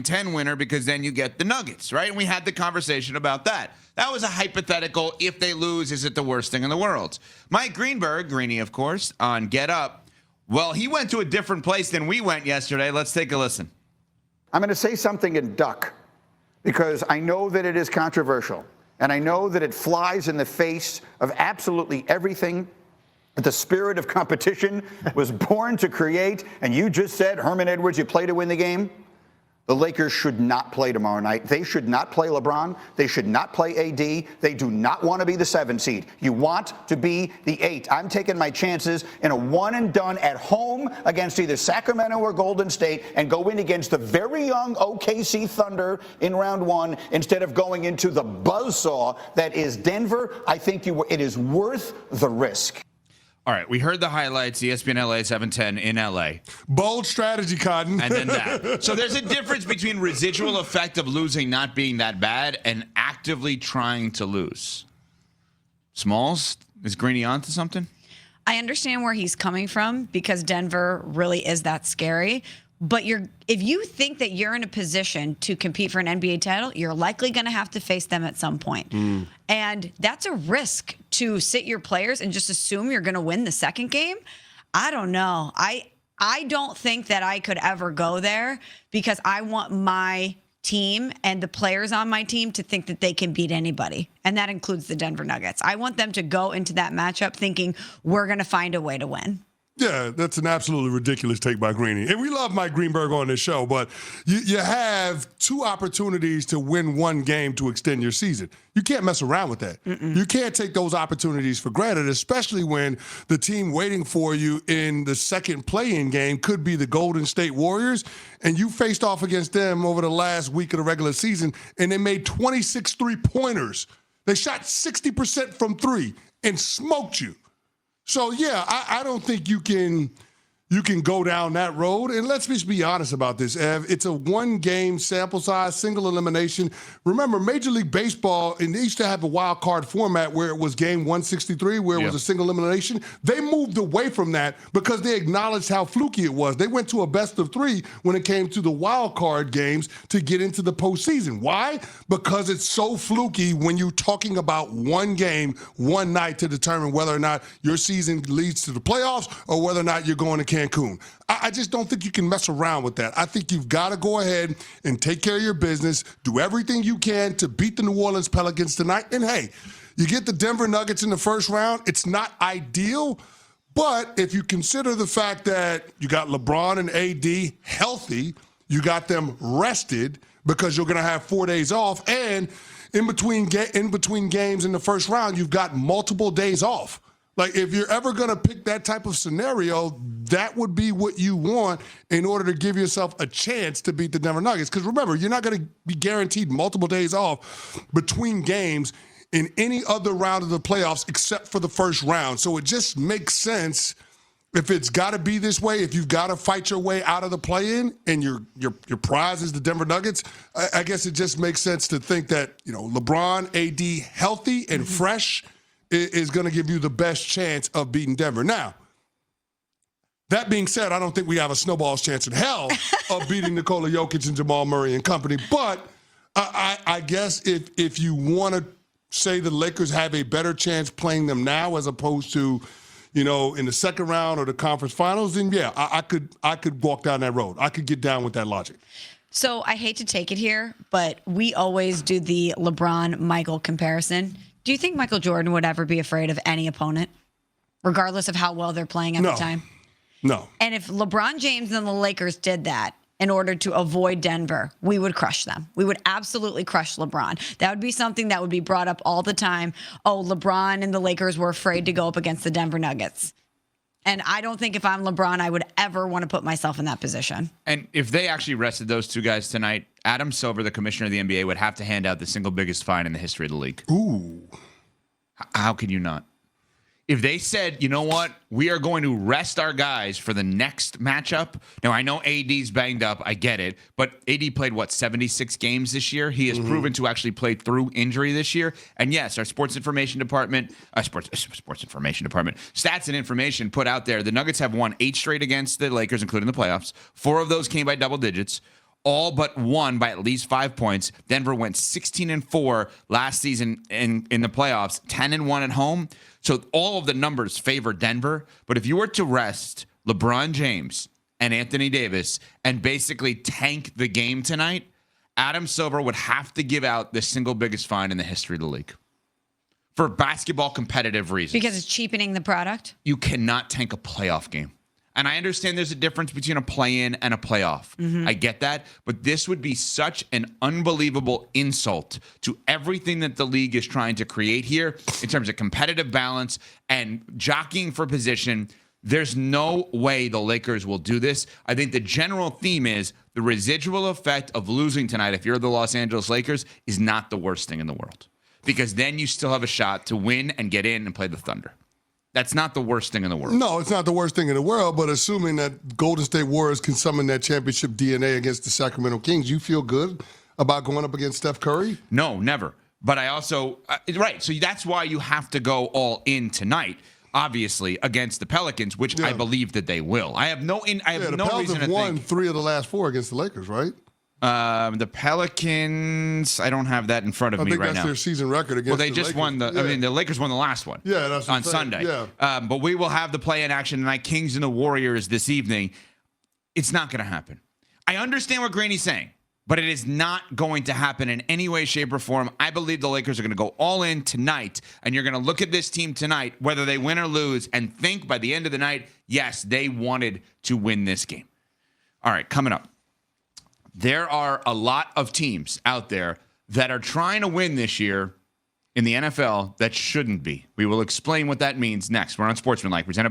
10 winner because then you get the Nuggets, right? And we had the conversation about that. That was a hypothetical. If they lose, is it the worst thing in the world? Mike Greenberg, Greeny, of course, on Get Up. Well, he went to a different place than we went yesterday. Let's take a listen. I'm going to say something in duck because I know that it is controversial. And I know that it flies in the face of absolutely everything that the spirit of competition was born to create. And you just said, Herman Edwards, you play to win the game. The Lakers should not play tomorrow night. They should not play LeBron. They should not play AD. They do not want to be the 7 seed. You want to be the 8. I'm taking my chances in a one and done at home against either Sacramento or Golden State and go in against the very young OKC Thunder in round 1 instead of going into the buzzsaw that is Denver. I think it is worth the risk. All right, we heard the highlights, ESPN LA 710 in LA. Bold strategy, Cotton. And then that. So there's a difference between residual effect of losing not being that bad and actively trying to lose. Smalls, is Greeny on to something? I understand where he's coming from because Denver really is that scary. But if you think that you're in a position to compete for an NBA title, you're likely going to have to face them at some point. And that's a risk to sit your players and just assume you're going to win the second game. I don't know. I don't think that I could ever go there because I want my team and the players on my team to think that they can beat anybody. And that includes the Denver Nuggets. I want them to go into that matchup thinking we're going to find a way to win. Yeah, that's an absolutely ridiculous take by Greeny. And we love Mike Greenberg on this show, but you have 2 opportunities to win 1 game to extend your season. You can't mess around with that. You can't take those opportunities for granted, especially when the team waiting for you in the second play-in game could be the Golden State Warriors, and you faced off against them over the last week of the regular season, and they made 26 three-pointers. They shot 60% from 3 and smoked you. So, yeah, I don't think you can go down that road. And let's just be honest about this, Ev. It's a 1-game sample size, single elimination. Remember, Major League Baseball, and they used to have a wild card format where it was game 163, where it was a single elimination. They moved away from that because they acknowledged how fluky it was. They went to a best of 3 when it came to the wild card games to get into the postseason. Why? Because it's so fluky when you're talking about 1 game, 1 night to determine whether or not your season leads to the playoffs or whether or not you're going to Cancun. I just don't think you can mess around with that. I think you've got to go ahead and take care of your business, do everything you can to beat the New Orleans Pelicans tonight. And, hey, you get the Denver Nuggets in the first round. It's not ideal, but if you consider the fact that you got LeBron and AD healthy, you got them rested because you're going to have 4 days off, and in between games in the first round, you've got multiple days off. Like, if you're ever going to pick that type of scenario, that would be what you want in order to give yourself a chance to beat the Denver Nuggets. Because remember, you're not going to be guaranteed multiple days off between games in any other round of the playoffs except for the first round. So it just makes sense if it's got to be this way, if you've got to fight your way out of the play-in and your prize is the Denver Nuggets, I guess it just makes sense to think that, LeBron, AD, healthy and fresh is going to give you the best chance of beating Denver. Now, that being said, I don't think we have a snowball's chance in hell of beating Nikola Jokic and Jamal Murray and company. But I guess if you want to say the Lakers have a better chance playing them now as opposed to, in the second round or the conference finals, then yeah, I could walk down that road. I could get down with that logic. So I hate to take it here, but we always do the LeBron-Michael comparison. Do you think Michael Jordan would ever be afraid of any opponent, regardless of how well they're playing at the time? No. And if LeBron James and the Lakers did that in order to avoid Denver, we would crush them. We would absolutely crush LeBron. That would be something that would be brought up all the time. Oh, LeBron and the Lakers were afraid to go up against the Denver Nuggets. And I don't think if I'm LeBron, I would ever want to put myself in that position. And if they actually rested those 2 guys tonight, Adam Silver, the commissioner of the NBA, would have to hand out the single biggest fine in the history of the league. Ooh. How can you not? If they said, you know what, we are going to rest our guys for the next matchup. Now, I know AD's banged up. I get it. But AD played, 76 games this year? He has proven to actually play through injury this year. And yes, our sports information department, stats and information put out there, the Nuggets have won 8 straight against the Lakers, including the playoffs. 4 of those came by double digits. all but won by at least 5 points. Denver went 16-4 last season in the playoffs, 10-1 at home. So all of the numbers favor Denver. But if you were to rest LeBron James and Anthony Davis and basically tank the game tonight, Adam Silver would have to give out the single biggest fine in the history of the league for basketball competitive reasons. Because it's cheapening the product? You cannot tank a playoff game. And I understand there's a difference between a play-in and a playoff. I get that. But this would be such an unbelievable insult to everything that the league is trying to create here in terms of competitive balance and jockeying for position. There's no way the Lakers will do this. I think the general theme is the residual effect of losing tonight, if you're the Los Angeles Lakers, is not the worst thing in the world. Because then you still have a shot to win and get in and play the Thunder. That's not the worst thing in the world. No, it's not the worst thing in the world, but assuming that Golden State Warriors can summon that championship DNA against the Sacramento Kings, you feel good about going up against Steph Curry? No, never. But I also, right, so that's why you have to go all in tonight, obviously, against the Pelicans, which I believe that they will. I have no reason to think. The Pelicans have won 3 of the last 4 against the Lakers, right? The Pelicans, I don't have that in front of me right now. I think that's their season record against the Lakers. Well, they just won the Lakers won the last one. Yeah, that's what on I'm saying. Sunday. Yeah. But we will have the play-in action tonight, Kings and the Warriors this evening. It's not going to happen. I understand what Graney's saying, but it is not going to happen in any way, shape, or form. I believe the Lakers are going to go all in tonight, and you're going to look at this team tonight, whether they win or lose, and think by the end of the night, yes, they wanted to win this game. All right, coming up. There are a lot of teams out there that are trying to win this year in the NFL that shouldn't be. We will explain what that means next. We're on Sportsmanlike, presented